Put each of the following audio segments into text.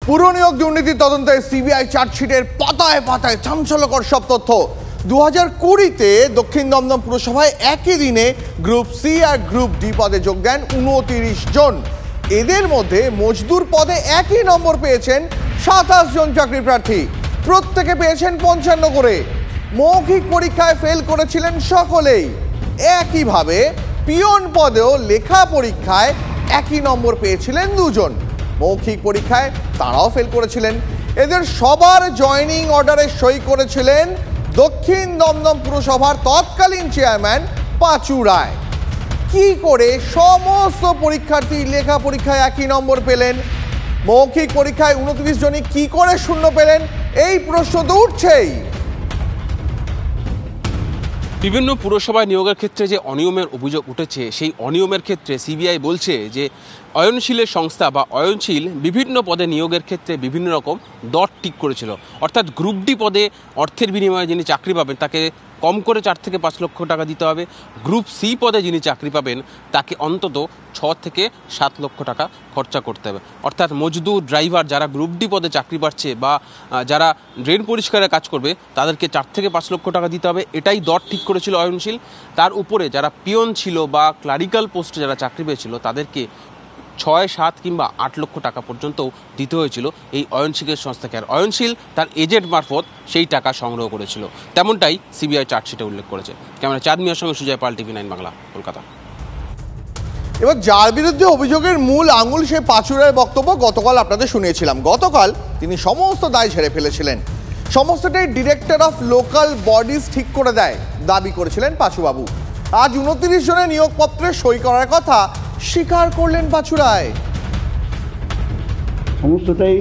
পুর নিয়োগ দুর্নীতি তদন্তে সিবিআই চার্জশিটের পাতায় পাতায় চাঞ্চল্যকর সব তথ্য। 2020-তে দক্ষিণ দমদম পুরসভায় একই দিনে গ্রুপ সি আর গ্রুপ ডি পদে যোগ দেন 29 জন। এদের মধ্যে মজদুর পদে একই নম্বর পেয়েছেন 27 জন চাকরি প্রার্থী, প্রত্যেকে পেয়েছেন 55 করে। মৌখিক পরীক্ষায় ফেল করেছিলেন সকলেই। একইভাবে পিয়ন পদেও লেখা পরীক্ষায় একই নম্বর পেয়েছিলেন 2 জন, মৌখিক পরীক্ষায় তারাও ফেল করেছিলেন। এদের সবার জয়েনিং অর্ডারে সই করেছিলেন দক্ষিণ দমদম পুরসভার তৎকালীন চেয়ারম্যান পাঁচু রায়। কি করে সমস্ত পরীক্ষার্থী লেখা পরীক্ষায় একই নম্বর পেলেন? মৌখিক পরীক্ষায় 29 জনই কি করে শূন্য পেলেন? এই প্রশ্ন তো উঠছেই। বিভিন্ন পুরসভায় নিয়োগের ক্ষেত্রে যে অনিয়মের অভিযোগ উঠেছে, সেই অনিয়মের ক্ষেত্রে সিবিআই বলছে যে অয়নশীলের সংস্থা বা অয়নশীল বিভিন্ন পদে নিয়োগের ক্ষেত্রে বিভিন্ন রকম দর ঠিক করেছিল। অর্থাৎ গ্রুপ ডি পদে অর্থের বিনিময়ে যিনি চাকরি পাবেন তাকে কম করে 4 থেকে 5 লক্ষ টাকা দিতে হবে। গ্রুপ সি পদে যিনি চাকরি পাবেন তাকে অন্তত 6 থেকে 7 লক্ষ টাকা খরচা করতে হবে। অর্থাৎ মজদুর, ড্রাইভার যারা গ্রুপ ডি পদে চাকরি পাচ্ছে বা যারা ড্রেন পরিষ্কারের কাজ করবে তাদেরকে 4 থেকে 5 লক্ষ টাকা দিতে হবে, এটাই দর ঠিক করেছিল অয়নশীল। তার উপরে যারা পিয়ন ছিল বা ক্লারিক্যাল পোস্টে যারা চাকরি পেয়েছিল তাদেরকে 6, 7 কিংবা 8 লক্ষ টাকা পর্যন্ত দিতে হয়েছিল এই অয়নশীলের সংস্থাকে। আর অয়নশীল তার এজেন্ট মারফত সেই টাকা সংগ্রহ করেছিল, তেমনটাই সিবিআই চার্জশিটে উল্লেখ করেছে। ক্যামেরা চাঁদ মিয়ার সঙ্গে সুজয় পাল, TV9 বাংলা, কলকাতা। এবার যার বিরুদ্ধে অভিযোগের মূল আঙুল সেই পাঁচু রায়ের বক্তব্য গতকাল আপনাদের শুনিয়েছিলাম। গতকাল তিনি সমস্ত দায় ঝেড়ে ফেলেছিলেন। সমস্তটাই ডিরেক্টর অফ লোকাল বডিজ ঠিক করে দেয় দাবি করেছিলেন পাঁচুবাবু। আজ 29 জনের নিয়োগপত্রে সই করার কথা স্বীকার করলেন পাঁচু রায়। সমস্তটাই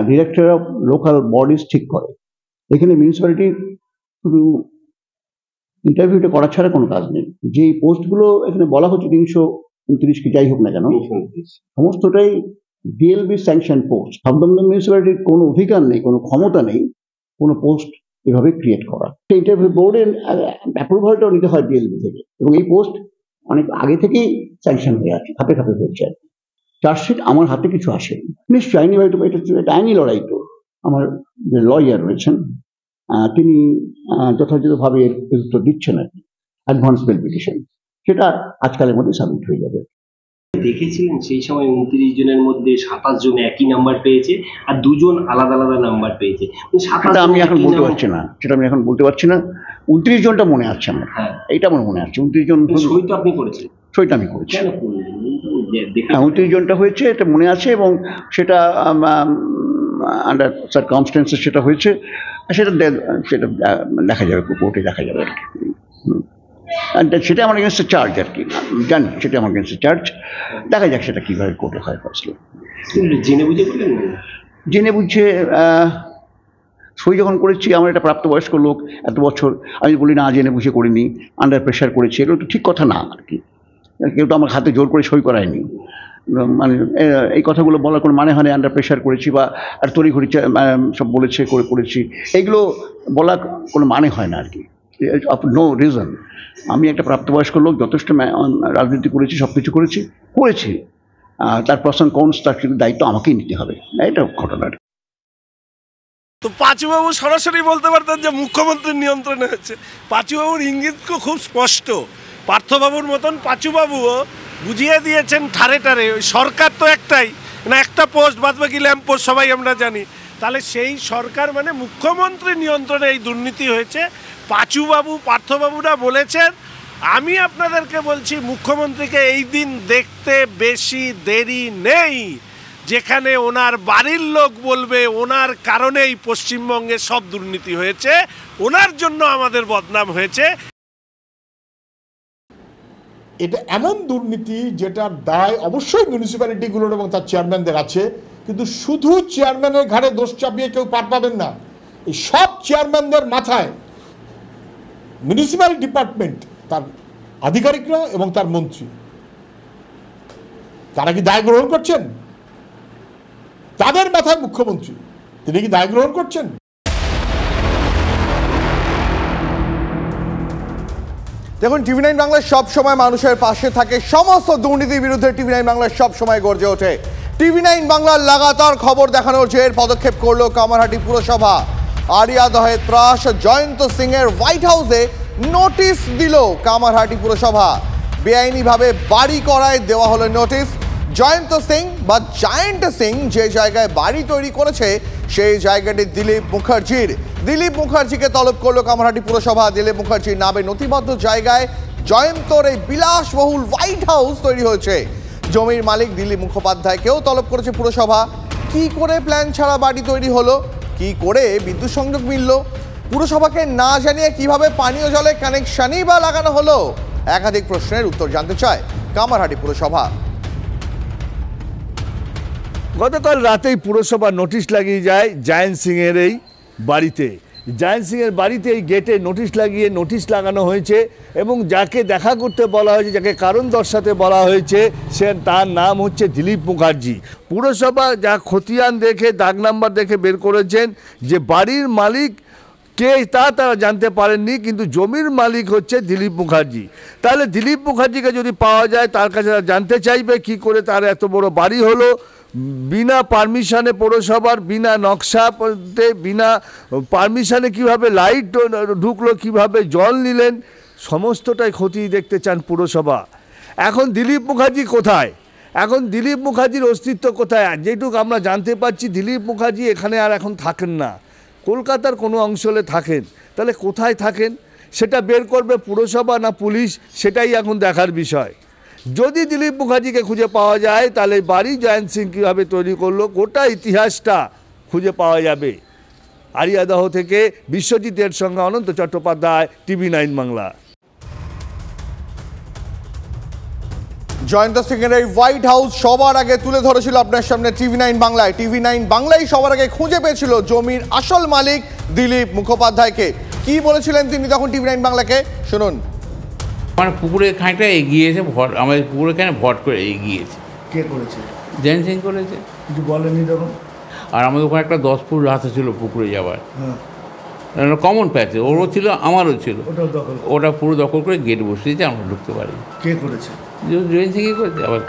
ডিরেক্টর অফ লোকাল বডিজ ঠিক করে। এখানে মিউনিসিপ্যালিটি শুধু ইন্টারভিউটা করা ছাড়া কোনো কাজ নেই। যে পোস্টগুলো এখানে বলা হচ্ছে 329 কি যাই হোক না কেন, সমস্তটাই ডিএলবি স্যাংশন পোস্ট। দমদম মিউনিসিপ্যালিটির কোনো অধিকার নেই, কোনো ক্ষমতা নেই কোনো পোস্ট এভাবে ক্রিয়েট করা। ইন্টারভিউ বোর্ডের অ্যাপ্রুভালটাও নিতে হয় ডিএলবি থেকে, এবং এই পোস্ট অনেক আগে থেকেই স্যাংশন হয়ে আছে, খাপে খাপে হয়েছে। চার্জশিট আমার হাতে কিছু আসেনি, নিশ্চয় আইনি হয়তো এটা আইনি লড়াই। তো আমার যে লয়ার রয়েছেন তিনি যথাযথভাবে এর উত্তর দিচ্ছেন আর কি। অ্যাডভান্স বেল পিটিশন সেটা আজকালের মধ্যে সাবমিট হয়ে যাবে। দেখেছিলেন সেই সময় 29 জনের মধ্যে 27 জন একই নাম্বার পেয়েছে আর 2 জন আলাদা আলাদা নাম্বার পেয়েছে। সেটা আমি এখন বলতে পারছি না, 29 জনটা মনে আছে আমার, এইটা আমার মনে আছে। 29 জন সই তো আপনি করেছেন? সইটা আমি করেছি। 29 জনটা হয়েছে এটা মনে আছে, এবং সেটা আন্ডার সার্কামস্টেন্সেস সেটা হয়েছে, সেটা দেখা যাবে, কোর্টে দেখা যাবে আর কি। সেটা আমার এগেন্সে চার্জ আর কি, জানি সেটা আমার এগেন্সে চার্জ। দেখা যাক সেটা কীভাবে কোর্টে হয়। ফার্স্টলি জেনে বুঝে সই যখন করেছি, আমার একটা প্রাপ্তবয়স্ক লোক, এত বছর আমি বলি না জেনে বুঝে করিনি, আন্ডার প্রেশার করেছি, এগুলো তো ঠিক কথা না আর কি। কেউ তো আমার হাতে জোর করে সই করায়নি, মানে এই কথাগুলো বলার কোনো মানে হয় না। আন্ডার প্রেশার করেছি বা আর তড়িঘড়ি সব বলেছে করেছি, এইগুলো বলার কোনো মানে হয় না আর কি, নো রিজন। আমি একটা প্রাপ্তবয়স্ক লোক, যথেষ্ট রাজনীতি করেছি, সব কিছু করেছি, তার প্রশ্ন কনস তার কিন্তু দায়িত্ব আমাকেই নিতে হবে, এটা ঘটনাটা। তো পাঁচুবাবু সরাসরি বলতে পারতেন যে মুখ্যমন্ত্রীর নিয়ন্ত্রণে হচ্ছে। পাঁচুবাবুর ইঙ্গিত খুব স্পষ্ট। পার্থবাবুর মতন পাঁচুবাবুও বুঝিয়ে দিয়েছেন ঠারে ঠারে, ওই সরকার তো একটাই না, একটা পোস্ট, বাদ বাকি ল্যাম্প পোস্ট সবাই আমরা জানি। তাহলে সেই সরকার মানে মুখ্যমন্ত্রীর নিয়ন্ত্রণে এই দুর্নীতি হয়েছে। পাঁচুবাবু, পার্থবাবুরা বলেছেন। আমি আপনাদেরকে বলছি, মুখ্যমন্ত্রীকে এই দিন দেখতে বেশি দেরি নেই, যেখানে ওনার বাড়ির লোক বলবে ওনার কারণেই পশ্চিমবঙ্গে সব দুর্নীতি হয়েছে, ওনার জন্য আমাদের বদনাম হয়েছে। এটা এমন দুর্নীতি যেটার দায় অবশ্যই মিউনিসিপ্যালিটিগুলোর এবং তার চেয়ারম্যানদের আছে, কিন্তু শুধু চেয়ারম্যানের ঘাড়ে দোষ চাপিয়ে কেউ পার পাবেন না। এই সব চেয়ারম্যানদের মাথায় মিউনিসিপ্যাল ডিপার্টমেন্ট, তার আধিকারিকরা এবং তার মন্ত্রী, তারা কি দায় গ্রহণ করছেন? তাদের মাথায় মুখ্যমন্ত্রী, তিনি কি দায় গ্রহণ করছেন? দেখুন, TV9 বাংলা সব সময় মানুষের পাশে থাকে, সমস্ত দুর্নীতির বিরুদ্ধে TV9 বাংলা সব সময় গর্জে ওঠে। টিভি 9 বাংলার লাগাতার খবর দেখানোর জের পদক্ষেপ করলো কামারহাটি পুরসভা। আরিয়াদহে ত্রাস জয়ন্ত সিং এর হোয়াইট হাউসে নোটিশ দিল কামারহাটি পুরসভা। বেআইনিভাবে বাড়ি করায় দেওয়া হলো নোটিশ। জয়ন্ত সিং বা জায়েন্ট সিং যে জায়গায় বাড়ি তৈরি করেছে সেই জায়গাটি দিলীপ মুখার্জির। দিলীপ মুখার্জিকে তলব করলো কামারহাটি পুরসভা। দিলীপ মুখার্জির নামে নথিবদ্ধ জায়গায় জয়ন্তর এই বিলাসবহুল হোয়াইট হাউস তৈরি হয়েছে। জমির মালিক দিলীপ মুখোপাধ্যায়কেও তলব করেছে পুরসভা। কি করে প্ল্যান ছাড়া বাড়ি তৈরি হলো, কি করে বিদ্যুৎ সংযোগ মিলল, পুরসভাকে না জানিয়ে কিভাবে পানীয় জলে কানেকশনই বা লাগানো হলো, একাধিক প্রশ্নের উত্তর জানতে চায় কামারহাটি পুরসভা। গতকাল রাতেই পুরসভা নোটিশ লাগিয়ে যায় জায়েন্ট সিংয়ের এই বাড়িতে। জায়েন্ট সিংয়ের বাড়িতে এই গেটে নোটিশ লাগানো হয়েছে এবং যাকে দেখা করতে বলা হয়েছে, যাকে কারণ দর্শাতে বলা হয়েছে, তার নাম হচ্ছে দিলীপ মুখার্জি। পুরসভা যা খতিয়ান দেখে দাগ নাম্বার দেখে বের করেছেন যে বাড়ির মালিক কে তারা জানতে পারেননি, কিন্তু জমির মালিক হচ্ছে দিলীপ মুখার্জি। তাহলে দিলীপ মুখার্জিকে যদি পাওয়া যায় তার কাছে জানতে চাইবে কি করে তার এত বড় বাড়ি হলো, বিনা পারমিশনে পৌরসভার, বিনা নকশাতে, বিনা পারমিশনে কিভাবে লাইট ঢুকলো, কিভাবে জল নিলেন, সমস্তটাই খতিয়ে দেখতে চান পুরসভা। এখন দিলীপ মুখার্জি কোথায়, এখন দিলীপ মুখার্জির অস্তিত্ব কোথায়? যেটুকু আমরা জানতে পারছি দিলীপ মুখার্জি এখানে আর এখন থাকেন না, কলকাতার কোনো অঞ্চলে থাকেন। তাহলে কোথায় থাকেন সেটা বের করবে পুরসভা না পুলিশ, সেটাই এখন দেখার বিষয়। যদি দিলীপ মুখার্জিকে খুঁজে পাওয়া যায় তাহলে বাড়ি জয়ন্ত সিং কীভাবে তৈরি করলো গোটা ইতিহাসটা খুঁজে পাওয়া যাবে। আরিয়াদহ থেকে বিশ্বজিতের সঙ্গে অনন্ত চট্টোপাধ্যায়, টিভি 9 বাংলা। জয়ন্ত সিং এর এই হোয়াইট হাউস সবার আগে তুলে ধরেছিল আপনার সামনে টিভি 9 বাংলায়। টিভি 9 বাংলায় সবার আগে খুঁজে পেয়েছিল জমির আসল মালিক দিলীপ মুখোপাধ্যায়কে। কি বলেছিলেন তিনি তখন টিভি 9 বাংলাকে, শুনুন। আমার পুকুরের খাঁটা এগিয়েছে, আমাদের পুকুরের খানে ভট করে এগিয়েছে। কে করেছে? জয়ন্ত সিং করেছে। কিছু বলেনি তখন? আর আমাদের ওখানে একটা 10 ফুট রাস্তা ছিল পুকুরে যাওয়ার, হ্যাঁ, কমন প্যাচে, ওরও ছিল আমারও ছিল। ওটাও দখল, ওটা পুরো দখল করে গেট বসিয়েছে, আমরা ঢুকতে পারি। কে করেছে? জয়ন্ত সিংই করেছে, আবার